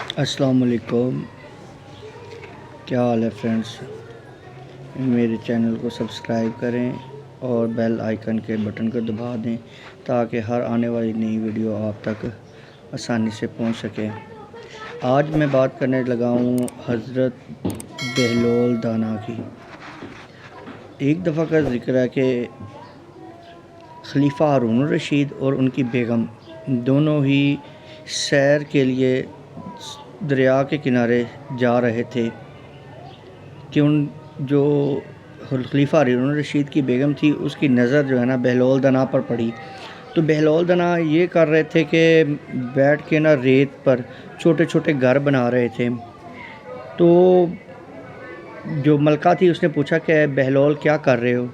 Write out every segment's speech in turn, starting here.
السلام علیکم، کیا حال ہے فرینڈس؟ میرے چینل کو سبسکرائب کریں اور بیل آئیکن کے بٹن کو دبا دیں تاکہ ہر آنے والی نئی ویڈیو آپ تک آسانی سے پہنچ سکے۔ آج میں بات کرنے لگا ہوں حضرت بہلول دانا کی۔ ایک دفعہ کا ذکر ہے کہ خلیفہ ہارون الرشید اور ان کی بیگم دونوں ہی سیر کے لیے دریا کے کنارے جا رہے تھے کہ جو خلیفہ ہارون الرشید کی بیگم تھی اس کی نظر جو ہے نا بہلول دانا پر پڑی۔ تو بہلول دانا یہ کر رہے تھے کہ بیٹھ کے نا ریت پر چھوٹے چھوٹے گھر بنا رہے تھے۔ تو جو ملکہ تھی اس نے پوچھا کہ بہلول کیا کر رہے ہو؟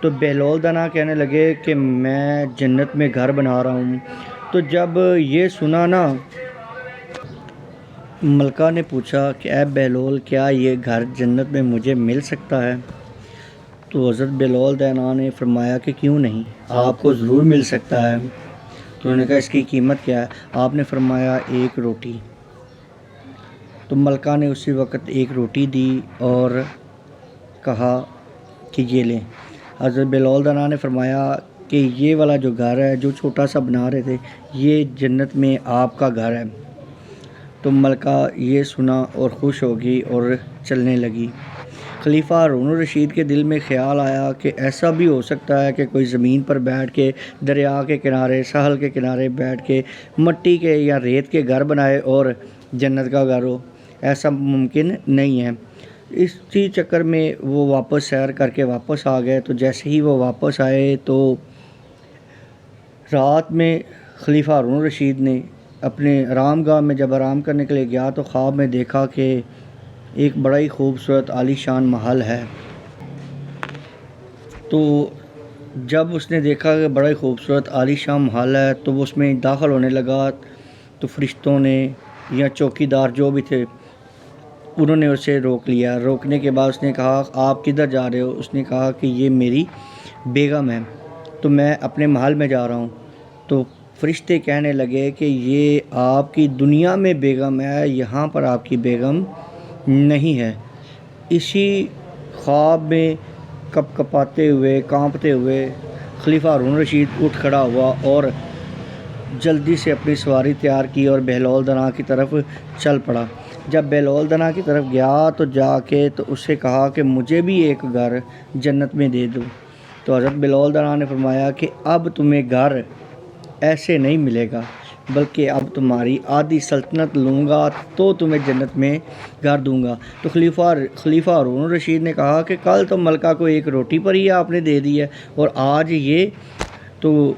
تو بہلول دانا کہنے لگے کہ میں جنت میں گھر بنا رہا ہوں۔ تو جب یہ سنا نا ملکہ نے پوچھا کہ اے بہلول کیا یہ گھر جنت میں مجھے مل سکتا ہے؟ تو حضرت بہلول دانا نے فرمایا کہ کیوں نہیں، آپ کو ضرور مل سکتا ہے۔ تو انہوں نے کہا اس کی قیمت کیا ہے؟ آپ نے فرمایا 1 روٹی۔ تو ملکہ نے اسی وقت 1 روٹی دی اور کہا کہ یہ لیں۔ حضرت بہلول دانا نے فرمایا کہ یہ والا جو گھر ہے جو چھوٹا سا بنا رہے تھے یہ جنت میں آپ کا گھر ہے۔ تو ملکہ یہ سنا اور خوش ہو گئی اور چلنے لگی۔ خلیفہ ہارون الرشید کے دل میں خیال آیا کہ ایسا بھی ہو سکتا ہے کہ کوئی زمین پر بیٹھ کے دریا کے کنارے ساحل کے کنارے بیٹھ کے مٹی کے یا ریت کے گھر بنائے اور جنت کا گھر ہو، ایسا ممکن نہیں ہے۔ اسی چکر میں وہ واپس سیر کر کے واپس آ گئے۔ تو جیسے ہی وہ واپس آئے تو رات میں خلیفہ ہارون الرشید نے اپنے آرام گاہ میں جب آرام کرنے کے لیے گیا تو خواب میں دیکھا کہ ایک بڑا ہی خوبصورت عالی شان محل ہے۔ تو جب اس نے دیکھا کہ بڑا ہی خوبصورت عالی شان محل ہے تو وہ اس میں داخل ہونے لگا تو فرشتوں نے یا چوکی دار جو بھی تھے انہوں نے اسے روک لیا۔ روکنے کے بعد اس نے کہا آپ کدھر جا رہے ہو؟ اس نے کہا کہ یہ میری بیگم ہے تو میں اپنے محل میں جا رہا ہوں۔ تو فرشتے کہنے لگے کہ یہ آپ کی دنیا میں بیگم ہے، یہاں پر آپ کی بیگم نہیں ہے۔ اسی خواب میں کپ کپاتے ہوئے کانپتے ہوئے خلیفہ ہارون الرشید اٹھ کھڑا ہوا اور جلدی سے اپنی سواری تیار کی اور بہلول دانا کی طرف چل پڑا۔ جب بہلول دانا کی طرف گیا تو جا کے تو اس سے کہا کہ مجھے بھی ایک گھر جنت میں دے دو۔ تو حضرت بہلول دانا نے فرمایا کہ اب تمہیں گھر ایسے نہیں ملے گا بلکہ اب تمہاری آدھی سلطنت لوں گا تو تمہیں جنت میں گھر دوں گا۔ تو خلیفہ ہارون الرشید نے کہا کہ کل تو ملکہ کو 1 روٹی پر ہی آپ نے دے دی ہے اور آج یہ۔ تو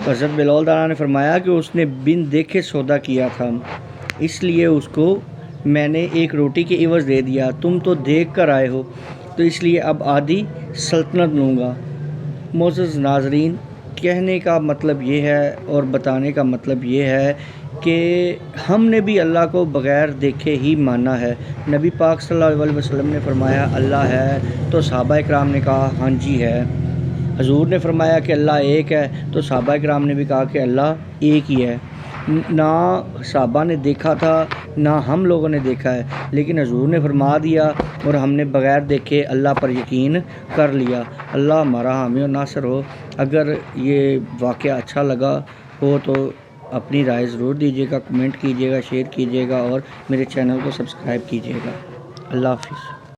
حضرت بہلول دانا نے فرمایا کہ اس نے بن دیکھے سودا کیا تھا اس لیے اس کو میں نے 1 روٹی کے عوض دے دیا، تم تو دیکھ کر آئے ہو تو اس لیے اب آدھی سلطنت لوں گا۔ معزز ناظرین، کہنے کا مطلب یہ ہے اور بتانے کا مطلب یہ ہے کہ ہم نے بھی اللہ کو بغیر دیکھے ہی مانا ہے۔ نبی پاک صلی اللہ علیہ وسلم نے فرمایا اللہ ہے تو صحابہ کرام نے کہا ہاں جی ہے۔ حضور نے فرمایا کہ اللہ ایک ہے تو صحابہ کرام نے بھی کہا کہ اللہ ایک ہی ہے۔ نہ صحابہ نے دیکھا تھا نہ ہم لوگوں نے دیکھا ہے لیکن حضور نے فرما دیا اور ہم نے بغیر دیکھے اللہ پر یقین کر لیا۔ اللہ ہمارا حامی و ناصر ہو۔ اگر یہ واقعہ اچھا لگا ہو تو اپنی رائے ضرور دیجیے گا، کمنٹ کیجیے گا، شیئر کیجیے گا اور میرے چینل کو سبسکرائب کیجیے گا۔ اللہ حافظ۔